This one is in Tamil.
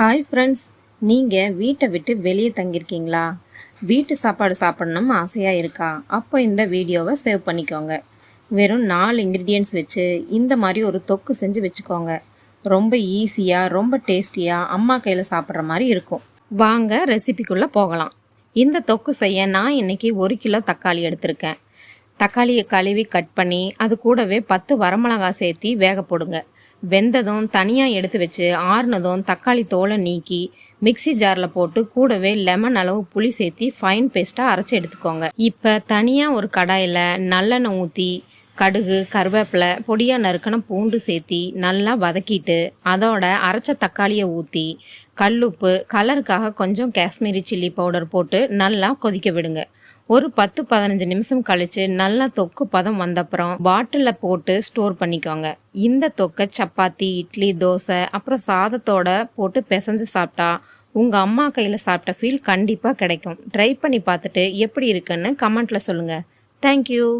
ஹாய் ஃப்ரெண்ட்ஸ், நீங்கள் வீட்டை விட்டு வெளியே தங்கியிருக்கீங்களா? வீட்டு சாப்பாடு சாப்பிடணும்னு ஆசையாக இருக்கா? அப்போ இந்த வீடியோவை சேவ் பண்ணிக்கோங்க. வெறும் 4 இன்க்ரீடியன்ட்ஸ் வச்சு இந்த மாதிரி ஒரு தொக்கு செஞ்சு வச்சுக்கோங்க. ரொம்ப ஈஸியாக, ரொம்ப டேஸ்டியாக, அம்மா கையில் சாப்பிட்ற மாதிரி இருக்கும். வாங்க ரெசிபிக்குள்ளே போகலாம். இந்த தொக்கு செய்ய நான் இன்றைக்கி 1 கிலோ தக்காளி எடுத்திருக்கேன். தக்காளியை கழுவி கட் பண்ணி அது கூடவே 10 வரமிளகாய் சேர்த்து வேக போடுங்க. வெந்ததும் தனியாக எடுத்து வச்சு ஆறுனதும் தக்காளி தோலை நீக்கி மிக்சி ஜாரில் போட்டு கூடவே லெமன் அளவு புளி சேர்த்து ஃபைன் பேஸ்ட்டாக அரைச்சி எடுத்துக்கோங்க. இப்போ தனியாக ஒரு கடாயில் நல்லெண்ணெய் ஊற்றி கடுகு, கருவேப்பிலை, பொடியாக நறுக்கின பூண்டு சேர்த்தி நல்லா வதக்கிட்டு அதோட அரைச்ச தக்காளியை ஊற்றி கல்லுப்பு, கலருக்காக கொஞ்சம் காஷ்மீரி சில்லி பவுடர் போட்டு நல்லா கொதிக்க விடுங்க. ஒரு 10-15 நிமிஷம் கழித்து நல்லா தொக்கு பதம் வந்தப்புறம் பாட்டிலில் போட்டு ஸ்டோர் பண்ணிக்கோங்க. இந்த தொக்கை சப்பாத்தி, இட்லி, தோசை அப்புறம் சாதத்தோட போட்டு பிசைஞ்சு சாப்பிட்டா உங்கள் அம்மா கையில் சாப்பிட்ட ஃபீல் கண்டிப்பாக கிடைக்கும். ட்ரை பண்ணி பார்த்துட்டு எப்படி இருக்குன்னு கமெண்ட்டில் சொல்லுங்கள். தேங்க்யூ.